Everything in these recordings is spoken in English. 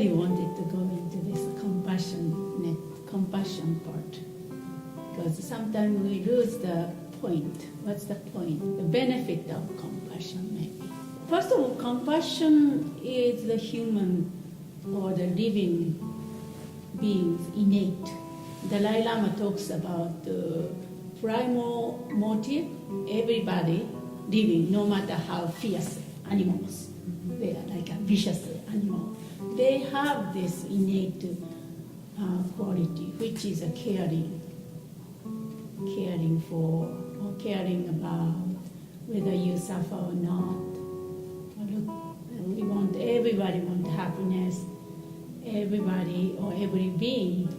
really wanted to go into this compassion part, because sometimes we lose the point. What's the point? The benefit of compassion, maybe. First of all, compassion is the human or the living being's innate. Dalai Lama talks about the primal motive. Everybody living, no matter how fierce animals, they are like a vicious animal, they have this innate quality, which is a caring for, or caring about whether you suffer or not. Everybody wants happiness. Everybody or every being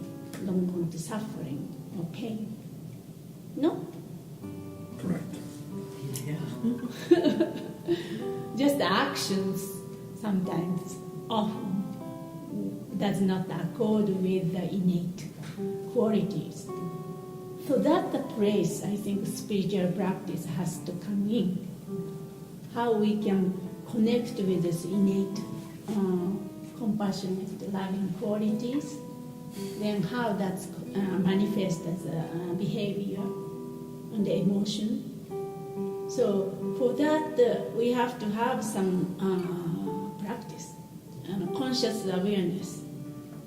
don't want suffering or pain. No? Correct. Yeah. Just the actions sometimes often does not accord with the innate qualities. So that's the place I think spiritual practice has to come in. How we can connect with this innate compassionate, loving qualities, then how that's manifests as a behavior and the emotion. So for that, we have to have some practice and conscious awareness.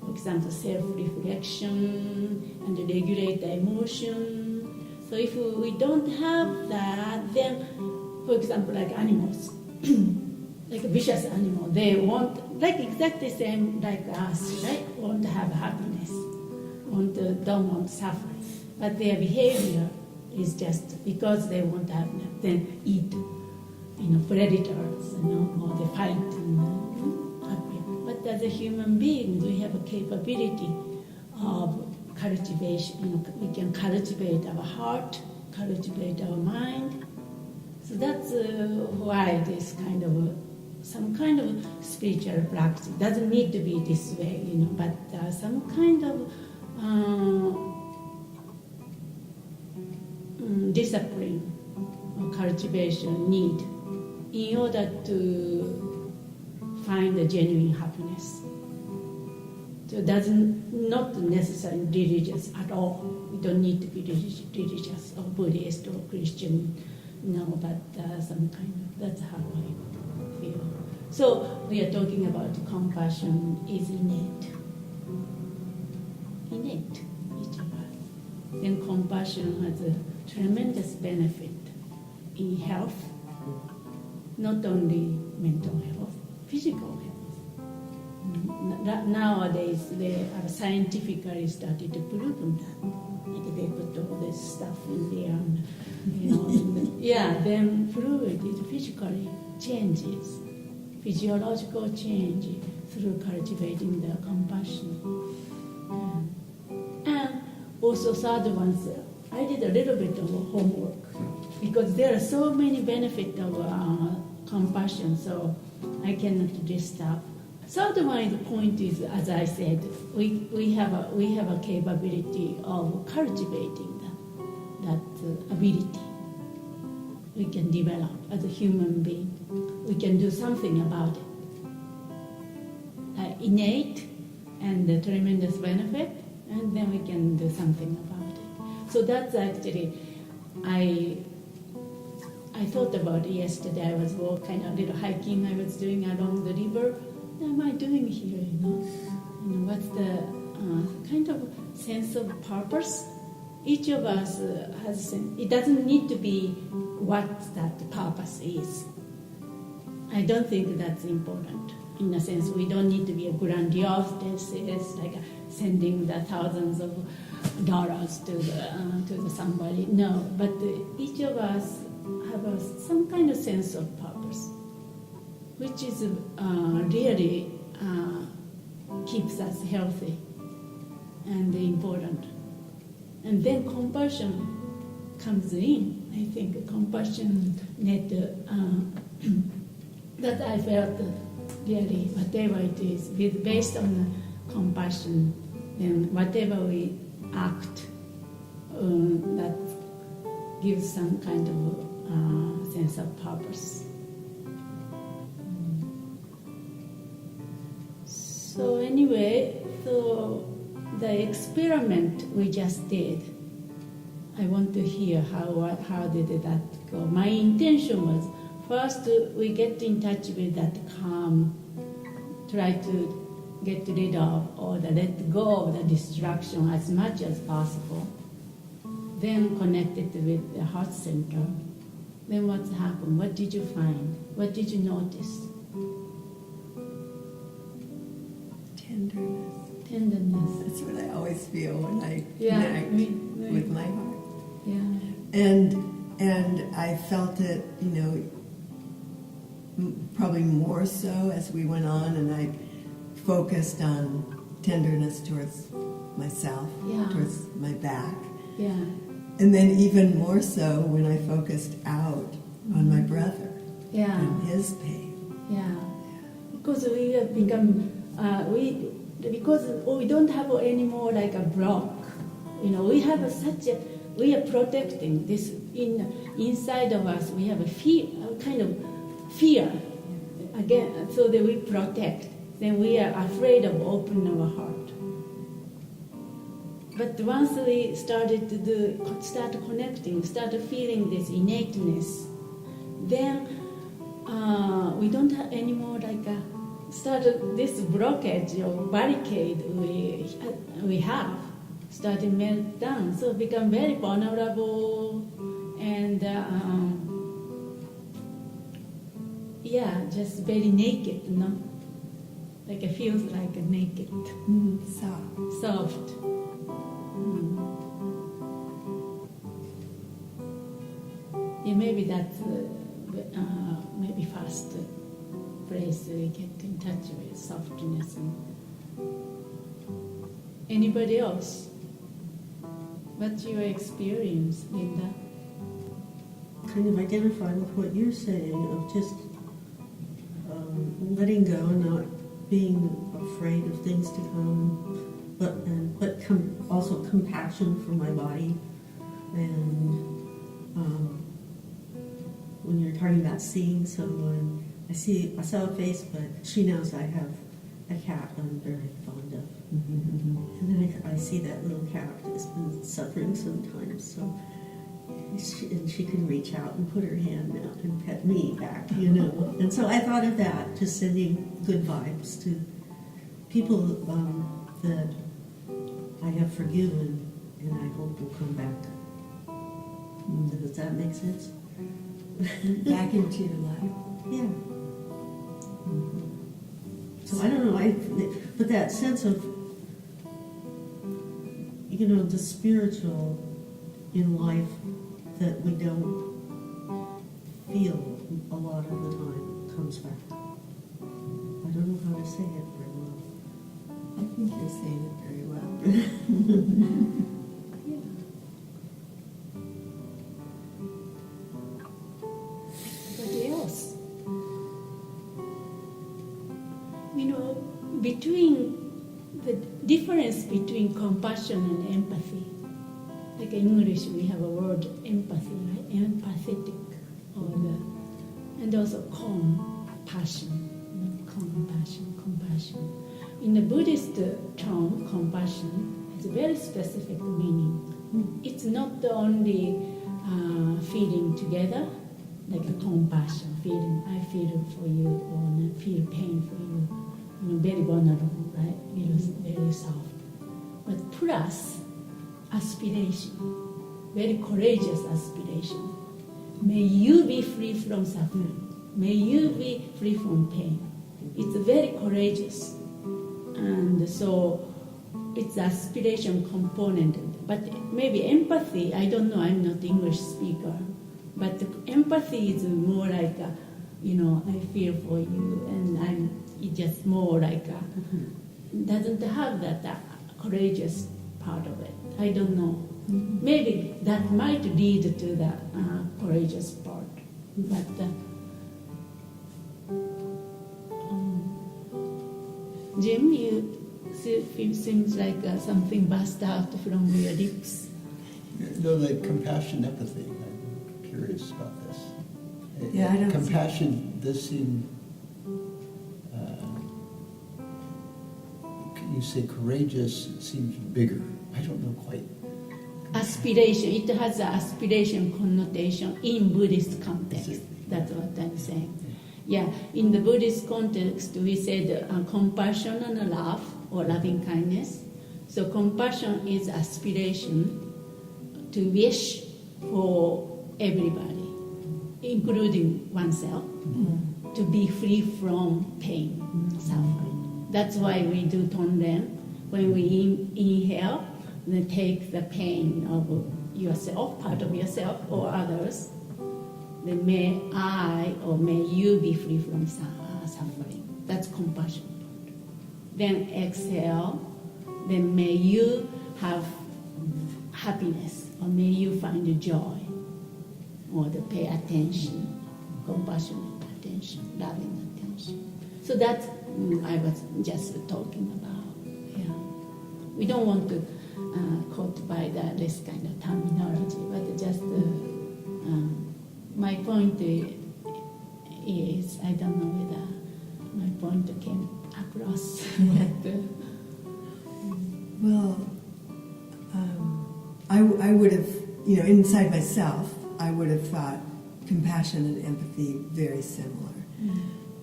For example, self-reflection and regulate the emotion. So if we don't have that, then, for example, like animals, like a vicious animal, they want, like exactly same like us, right? Want to have happiness, don't want suffering. But their behavior is just because they want to have, then eat, predators, or they fight But as a human being, we have a capability of cultivation. We can cultivate our heart, cultivate our mind. So that's why this kind of some kind of spiritual practice doesn't need to be this way, but some kind of discipline or cultivation need in order to find the genuine happiness. So it doesn't not necessarily religious at all. We don't need to be religious or Buddhist or Christian, but some kind of, that's how I feel. So we are talking about compassion is innate, each of us. Then compassion has a tremendous benefit in health, not only mental health, physical health. Nowadays, they are scientifically started to prove that. Like they put all this stuff in there, and, then prove it physically changes, physiological change through cultivating the compassion. And also third one, I did a little bit of homework because there are so many benefits of compassion, so I cannot list up. Third one, the point is, as I said, we have a capability of cultivating that ability. We can develop as a human being. We can do something about it. Innate and the tremendous benefit, and then we can do something about it. So that's actually, I thought about it yesterday. I was walking, a little hiking I was doing along the river. What am I doing here, what's the kind of sense of purpose? Each of us has a sense. It doesn't need to be what that purpose is. I don't think that's important. In a sense, we don't need to be a grandiose. It's like sending the thousands of dollars to somebody. No, but each of us have some kind of sense of purpose, which is really keeps us healthy and important. And then compassion comes in. I think compassion that I felt really, whatever it is, based on compassion, then whatever we act, that gives some kind of sense of purpose. So anyway, so the experiment we just did, I want to hear how did that go. My intention was first we get in touch with that calm, try to get rid of or let go of the distraction as much as possible. Then connect it with the heart center. Then what happened? What did you find? What did you notice? Tenderness. Tenderness. That's what I always feel when I Yeah, connect with my heart. Yeah. And I felt it, probably more so as we went on, and I focused on tenderness towards myself, Yeah. towards my back. Yeah. And then even more so when I focused out on my brother Yeah. and his pain. Yeah. Because we have become because we don't have any more like a block. We have we are protecting this inside of us. We have a kind of fear again, so that we protect. Then we are afraid of opening our heart. But once we started to start connecting, start feeling this innateness, then we don't have any more like started this blockage or barricade we have started melt down, so become very vulnerable and just very naked, like it feels like naked, soft. Yeah, maybe that's maybe first place we get in touch with softness. Anybody else? What's your experience, Linda? Kind of identify with what you're saying of just letting go, not being afraid of things to come, but also compassion for my body. And when you're talking about seeing someone, I saw a face, but she knows I have a cat I'm very fond of. And then I see that little cat has been suffering sometimes, so she can reach out and put her hand out and pet me back, And so I thought of that, just sending good vibes to people that I have forgiven and I hope will come back. Does that make sense? Back into your life. Yeah. So I don't know, but that sense of, the spiritual in life that we don't feel a lot of the time comes back. I don't know how to say it very well. I think you're saying it very well. What else? Between the difference between compassion and empathy, like in English we have a word empathy, right? Empathetic, and also compassion. Compassion. In the Buddhist term, compassion has a very specific meaning. It's not the only feeling together, like a compassion feeling. I feel for you, or feel pain for you. Very vulnerable, right? Very soft. But plus aspiration, very courageous aspiration. May you be free from suffering. May you be free from pain. It's very courageous. And so it's aspiration component. But maybe empathy, I don't know, I'm not English speaker. But empathy is more like, I feel for you, and it's just more like, doesn't have that courageous part of it. I don't know. Maybe that might lead to the courageous part. But Jim, it seems like something burst out from your lips. The compassion, empathy. I'm curious about this. Yeah, I don't compassion does seem you say courageous, it seems bigger. I don't know quite. Aspiration, it has an aspiration connotation in Buddhist context. That's what I'm saying. Yeah, in the Buddhist context, we said compassion and love, or loving kindness. So compassion is aspiration to wish for everybody, including oneself, to be free from pain, suffering. That's why we do Tonren. When we inhale, then take the pain of yourself, part of yourself or others, then may I or may you be free from suffering. That's compassion. Then exhale, then may you have happiness, or may you find joy, or to pay attention, compassionate attention, loving attention. So that's I was just talking about. Yeah, we don't want to quote by this kind of terminology, but just my point is, I don't know whether my point came across. Well, I would have, inside myself, I would have thought compassion and empathy very similar.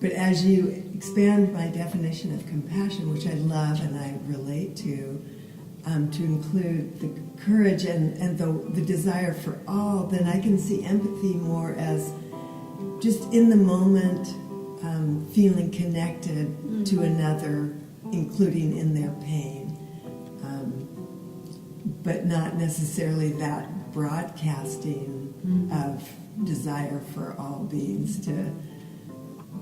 But as you expand my definition of compassion, which I love and I relate to include the courage and the desire for all, then I can see empathy more as just in the moment, feeling connected to another, including in their pain, but not necessarily that broadcasting of desire for all beings to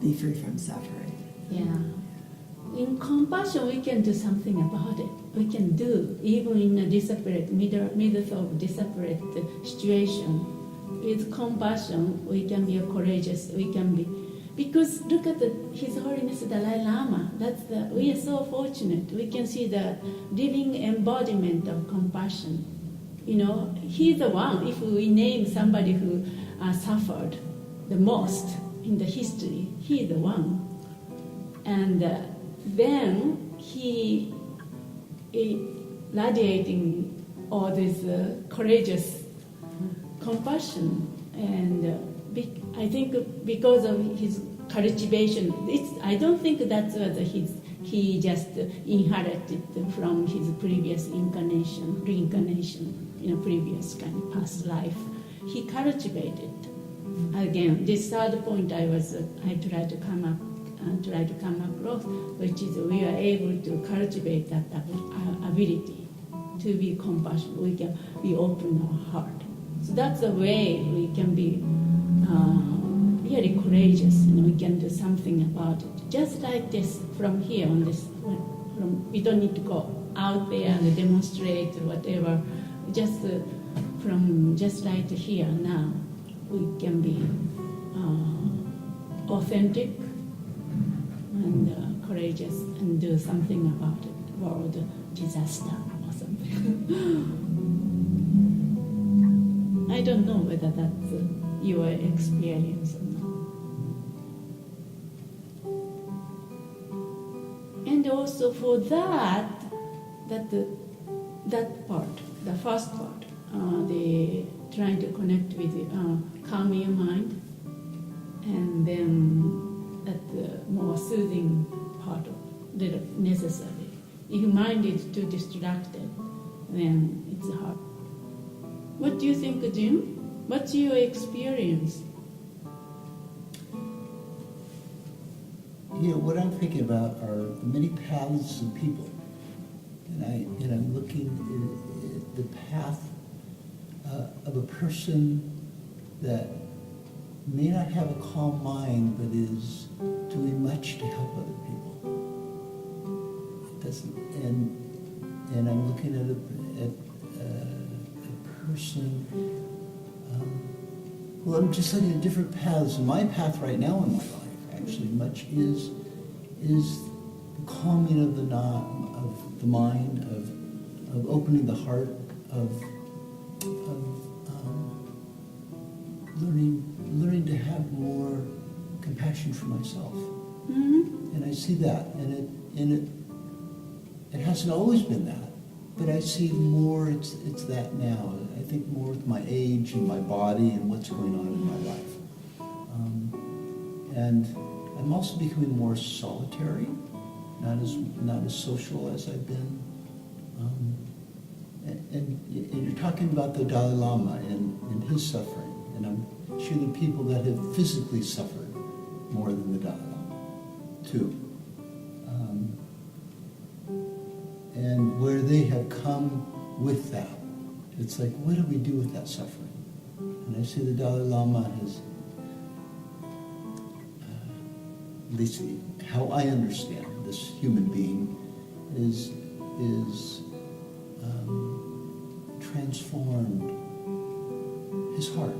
be free from suffering. Yeah. In compassion, we can do something about it. We can do, even in a disparate, middle of disparate situation. With compassion, we can be courageous. We can be, because look at His Holiness Dalai Lama. We are so fortunate. We can see the living embodiment of compassion. He's the one. If we name somebody who suffered the most in the history, he's the one. And then he radiating all this courageous compassion, and I think because of his cultivation, I don't think that's what he just inherited from his previous reincarnation in a previous kind of past life. He cultivated. Again, this third point I tried to come across, which is we are able to cultivate that ability to be compassionate. We open our heart. So that's the way we can be really courageous, and we can do something about it. Just like this, from here on this, we don't need to go out there and demonstrate or whatever. Just right here now, we can be authentic and courageous and do something about it, world disaster or something. I don't know whether that's your experience or not. And also for that part, the first part, the trying to connect with calm your mind, and then that more soothing part of little necessary. If mind is too distracted, then it's hard. What do you think, Jim? What's your experience? What I'm thinking about are the many paths of people, and I'm looking at the path of a person that may not have a calm mind, but is doing much to help other people. It doesn't, and I'm looking at a person. Well, I'm just looking at different paths. My path right now in my life, actually, much is the calming of the mind, of opening the heart, of learning to have more compassion for myself. Mm-hmm. And I see that, and it hasn't always been that, but I see more, it's that now. I think more with my age and my body and what's going on in my life. And I'm also becoming more solitary, not as social as I've been. And you're talking about the Dalai Lama and his suffering, and I'm sure there are people that have physically suffered more than the Dalai Lama, too. And where they have come with that, it's like, what do we do with that suffering? And I see the Dalai Lama has, at least how I understand this human being, is transformed his heart.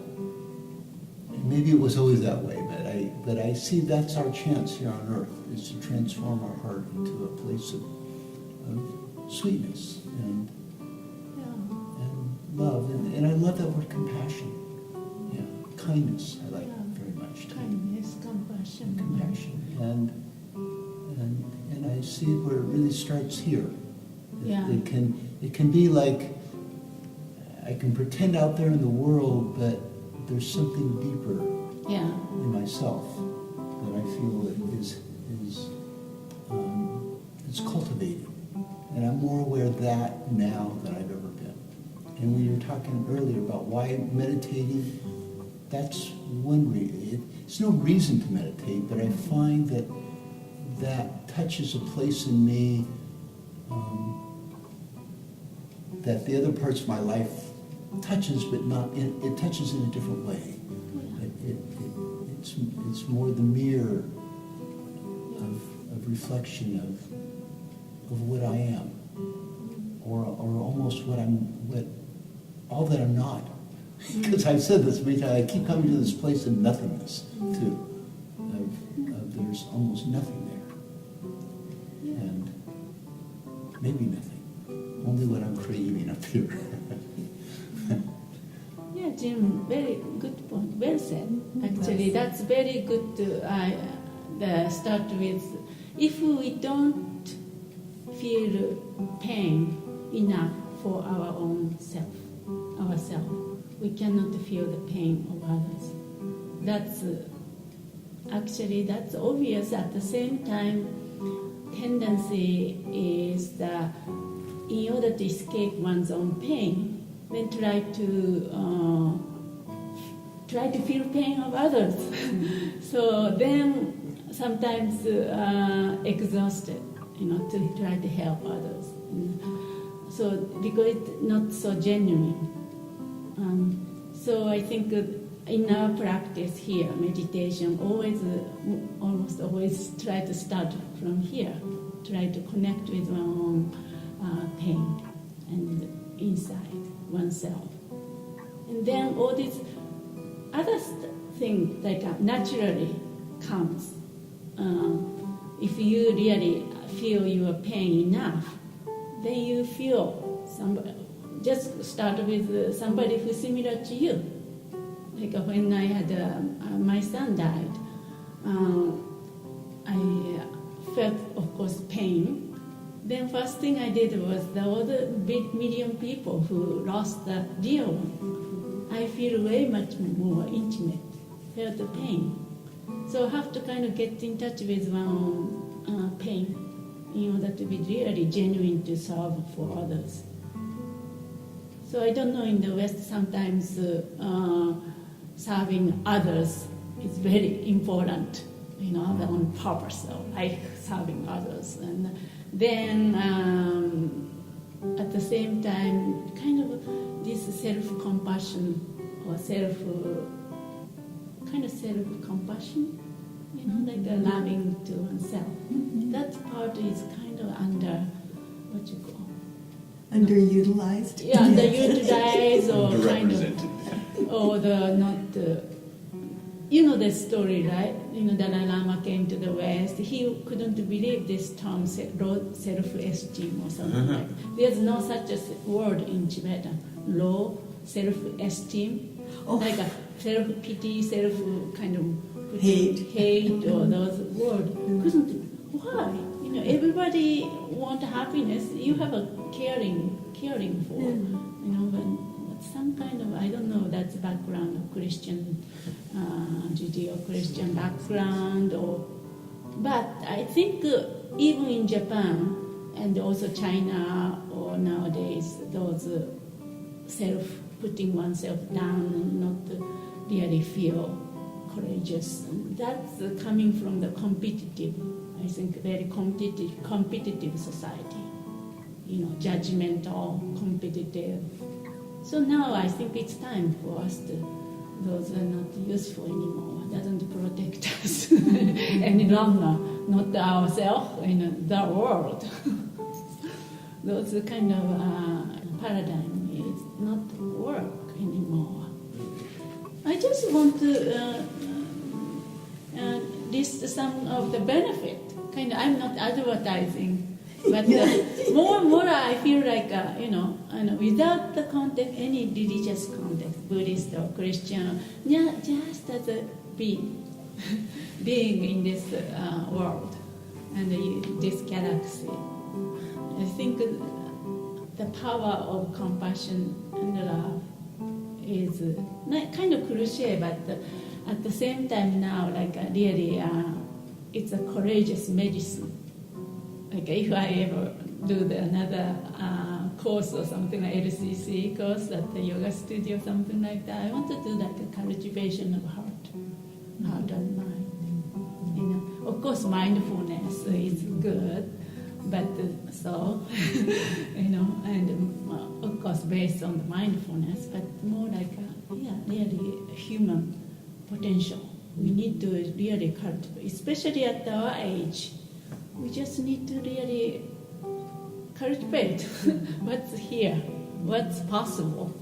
And maybe it was always that way, but I see that's our chance here on earth, is to transform our heart into a place of sweetness and love. And I love that word compassion. Yeah, kindness I like very much too. Kindness, compassion. Compassion. And I see where it really starts here. Yeah. It can be like, I can pretend out there in the world, but there's something deeper in myself that I feel is cultivated. And I'm more aware of that now than I've ever been. And when you were talking earlier about why meditating, that's one reason. It's no reason to meditate, but I find that touches a place in me that the other parts of my life touches, but it touches in a different way. It's more the mirror of reflection of what I am, or almost all that I'm not. Because I've said this many times, I keep coming to this place of nothingness too. Of there's almost nothing there, and maybe nothing, only what I'm creating up here. Yeah, Jim, very good point. Well said. Actually, that's very good to start with. If we don't feel pain enough for our own self, ourselves, we cannot feel the pain of others. That's obvious. At the same time, tendency is that in order to escape one's own pain, then try to feel pain of others. So then sometimes exhausted, to try to help others. So because it's not so genuine. So I think in our practice here, meditation, almost always try to start from here. Try to connect with one's own pain and inside oneself. And then all these other things naturally comes. If you really feel your pain enough, then you feel somebody. Just start with somebody who's similar to you. Like when I had my son died, I felt, of course, pain. Then first thing I did was all the big million people who lost the dear one. I feel way much more intimate, felt the pain. So I have to kind of get in touch with my own pain in order to be really genuine to serve for others. So I don't know, in the West sometimes serving others is very important, on purpose of like serving others. And then at the same time, kind of this self-compassion or self-compassion, like loving to oneself. That part is kind of underutilized. Yeah, underutilized or kind of, Underrepresented. or the story, right? Dalai Lama came to the West. He couldn't believe this term, low self-esteem or something like that. There's no such a word in Tibetan. Low self-esteem, like a self-pity, self-kind of Hate, or those words. Why? everybody want happiness. You have a caring for, but some kind of, I don't know, that's background of Christian, Judeo-Christian background, but I think even in Japan and also China or nowadays, those putting oneself down and not really feel courageous. That's coming from the competitive, I think, very competitive society. Judgmental, competitive. So now I think it's time for us those are not useful anymore. Doesn't protect us any longer. Not ourselves, the world. Those kind of paradigm is not work anymore. I just want to list some of the benefit. I'm not advertising, but more and more I feel like, without the context, any religious context, Buddhist or Christian, just as a being in this world and this galaxy. I think the power of compassion and love is kind of cliche, but at the same time now, really, it's a courageous medicine. If I ever do another course or something like LCC course at the yoga studio, something like that, I want to do like a cultivation of heart and mind. Of course, mindfulness is good, but and of course based on the mindfulness, but more like really human potential. We need to really cultivate, especially at our age. We just need to really cultivate what's here, what's possible,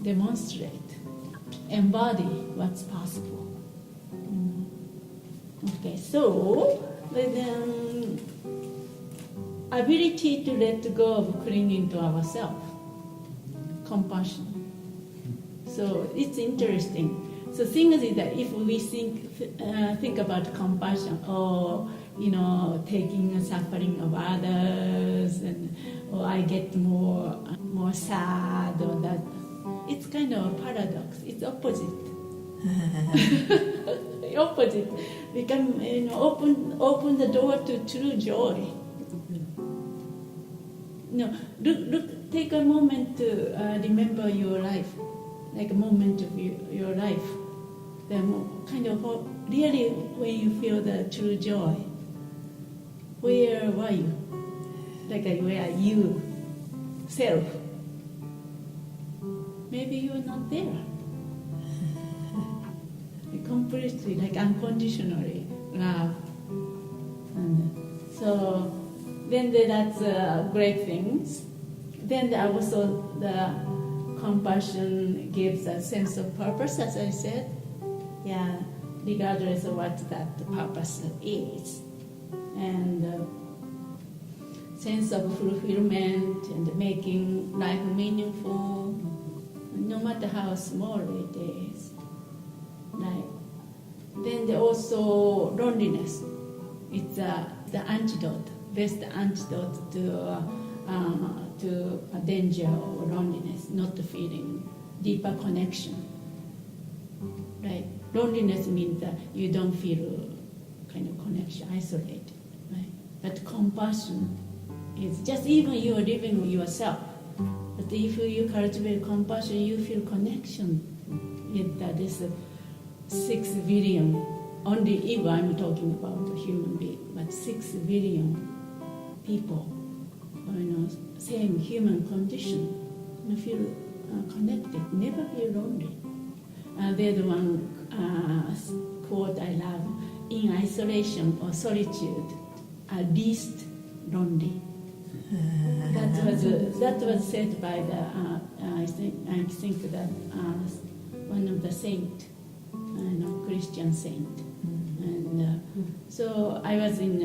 demonstrate, embody what's possible. Okay, so then ability to let go of clinging to ourselves, compassion. So it's interesting. So thing is that if we think about compassion or taking the suffering of others, or I get more sad, or that, it's kind of a paradox. It's opposite. Opposite. We can open the door to true joy. Look. Take a moment to remember your life, like a moment of your life. Then kind of really when you feel the true joy. Where were you? Where are you? Self. Maybe you're not there. Completely, unconditionally love. And so then that's great things. Then also the compassion gives a sense of purpose, as I said. Yeah, regardless of what that purpose is. And sense of fulfillment and making life meaningful, no matter how small it is. Then also loneliness. It's the antidote, best antidote to a danger or loneliness, not feeling deeper connection. Right? Loneliness means that you don't feel kind of connection, isolated. Right? But compassion is just even you are living with yourself. But if you cultivate compassion, you feel connection with this 6 billion. Only if I'm talking about a human being, but 6 billion people, same human condition. You feel connected, never feel lonely. There's one quote I love: "In isolation or solitude, at least lonely." That was said by I think that one of the saint, Christian saint. And so I was in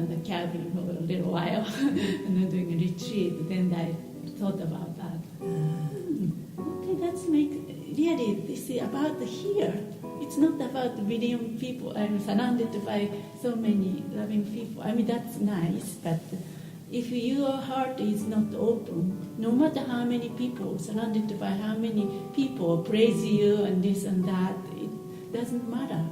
the cabin for a little while and doing a retreat. Then I thought about that. Okay, really, this is about here. It's not about a billion people. I'm surrounded by so many loving people. I mean, that's nice, but if your heart is not open, no matter how many people, surrounded by how many people praise you and this and that, it doesn't matter.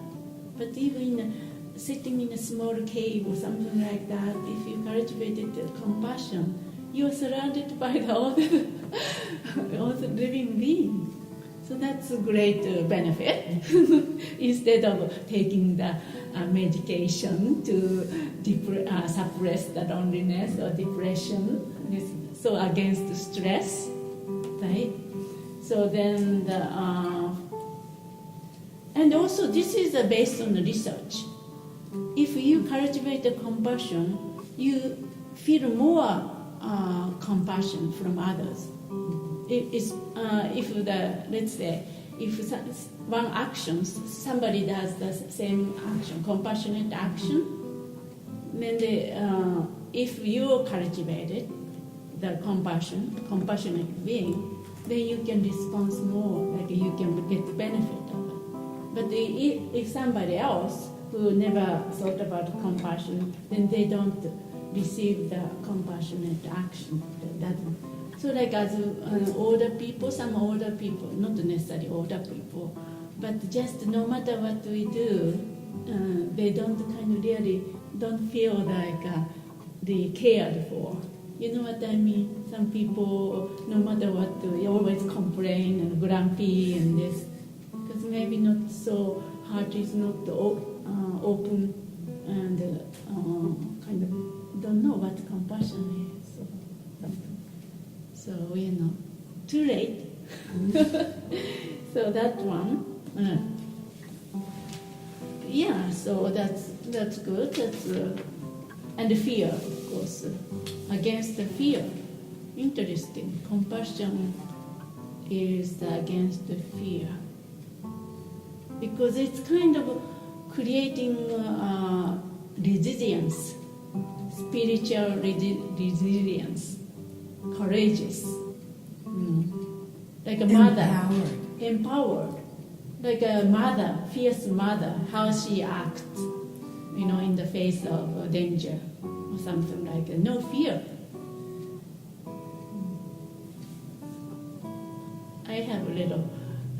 But even sitting in a small cave or something like that, if you cultivated compassion, you are surrounded by all the living beings. So that's a great benefit. Instead of taking the medication to suppress the loneliness or depression, so against stress, right? So then and also this is based on the research. If you cultivate the compassion, you feel more compassion from others. Let's say, if one action, somebody does the same action, compassionate action, then if you cultivated the compassionate being, then you can respond more, like you can get the benefit of it. But if somebody else who never thought about compassion, then they don't receive the compassionate action. So like as older people, some older people, not necessarily older people, but just no matter what we do, they don't really feel like they cared for. You know what I mean? Some people, no matter what, they always complain and grumpy and this, because maybe not so, heart is not open and kind of don't know what compassion is or something. So, too late. So that one. So that's good. And the fear, of course. Against the fear. Interesting. Compassion is against the fear. Because it's kind of creating resilience, spiritual resilience, courageous, like a mother, empowered, like a mother, fierce mother, how she acts, in the face of danger or something like that. No fear. I have a little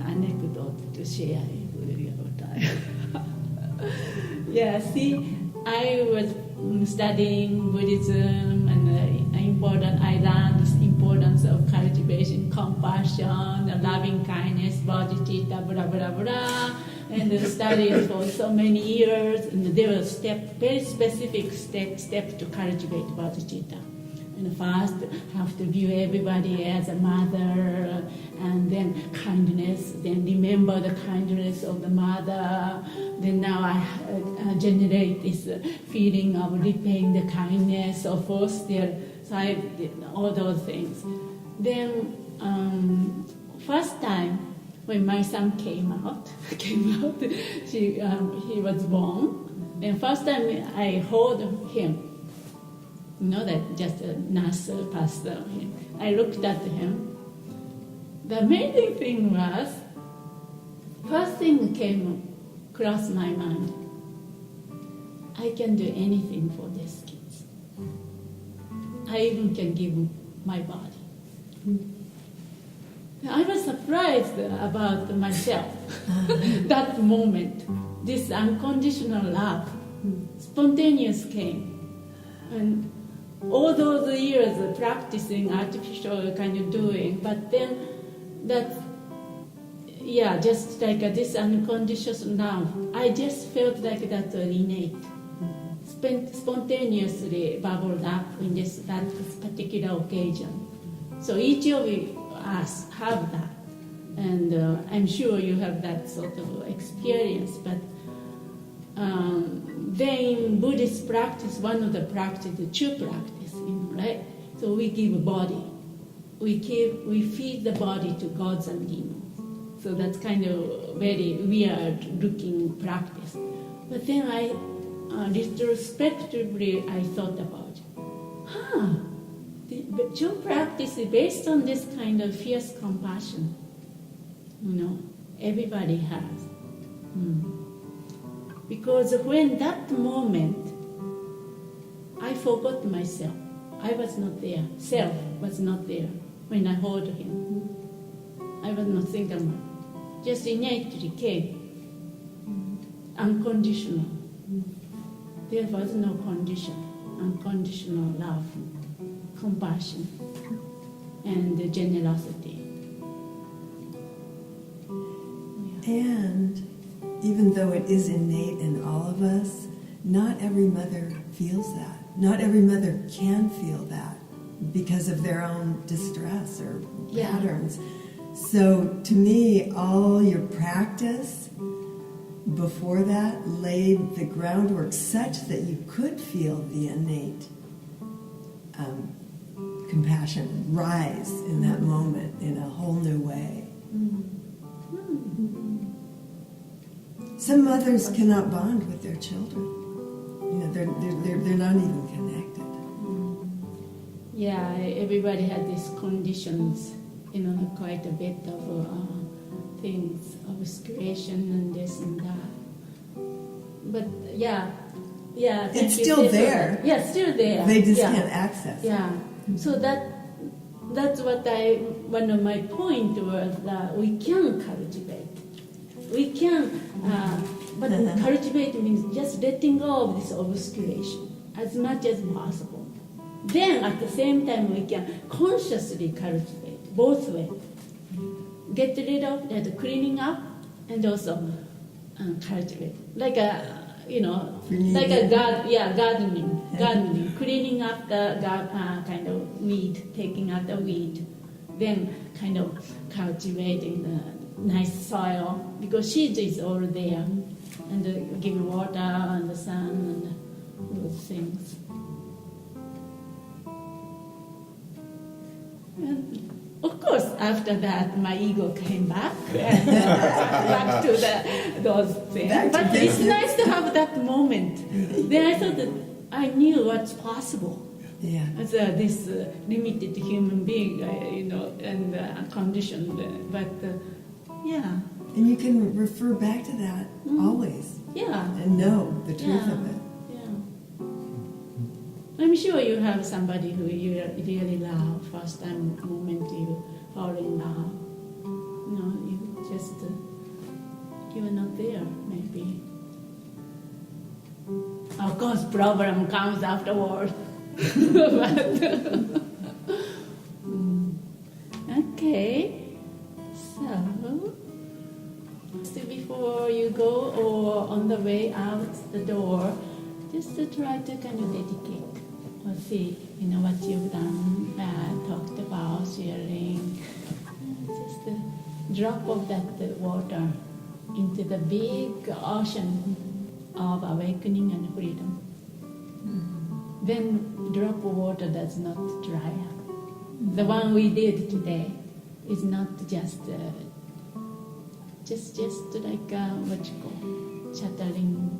anecdote to share with you about that. I was studying Buddhism and I learned the importance of cultivation, compassion, loving kindness, bodhicitta, blah, blah, blah, and studied for so many years. And there were very specific steps to cultivate bodhicitta. And first, have to view everybody as a mother, and then kindness, then remember the kindness of the mother. Then now I generate this feeling of repaying the kindness of foster. So I did all those things. Then first time when my son came out, he was born. And first time I hold him. That just a nurse passed him. I looked at him. The amazing thing was, first thing came across my mind, I can do anything for these kids. I even can give my body. I was surprised about myself. That moment, this unconditional love, spontaneous came. And all those years practicing artificial kind of doing, but then just like this unconditional love, I just felt like that innate, spontaneously bubbled up in that particular occasion. So each of us have that, and I'm sure you have that sort of experience, but then in Buddhist practice, one of the practice, the true practice, right? So we give a body. We feed the body to gods and demons. So that's kind of very weird looking practice. But then I, retrospectively, I thought about, the true practice is based on this kind of fierce compassion. everybody has. Because when that moment, I forgot myself. I was not there. Self was not there when I heard him. I was not thinking about it. Just innately came. Unconditional. There was no condition. Unconditional love, compassion, and generosity. And even though it is innate in all of us, not every mother feels that. Not every mother can feel that because of their own distress or patterns. So to me, all your practice before that laid the groundwork such that you could feel the innate compassion rise in that moment in a whole new way. Some mothers cannot bond with their children. They're not even connected. Yeah, everybody had these conditions, quite a bit of things, obscuration and this and that. But It's still there. Yeah, still there. They just can't access it. Yeah. So that's what one of my point was that we can cultivate. We can, but cultivate means just letting go of this obscuration as much as possible. Then at the same time we can consciously cultivate both ways. Get rid of that, cleaning up, and also cultivate. Like gardening, cleaning up the kind of weed, taking out the weed, then kind of cultivating the nice soil, because seeds is all there, and give water and the sun and those things. And of course, after that, my ego came back and back to those things. But it's nice to have that moment. Then I thought that I knew what's possible. Yeah. As this limited human being, and conditioned, but yeah. And you can refer back to that always. Yeah. And know the truth of it. Yeah. I'm sure you have somebody who you really love, first time moment you fall in love. You were not there, maybe. Of course, problem comes afterwards. Okay. So before you go or on the way out the door, just to try to kind of dedicate or see, what you've done, talked about, sharing. Just a drop of that water into the big ocean of awakening and freedom. Then drop of water does not dry up. The one we did today is not just like what you call shattering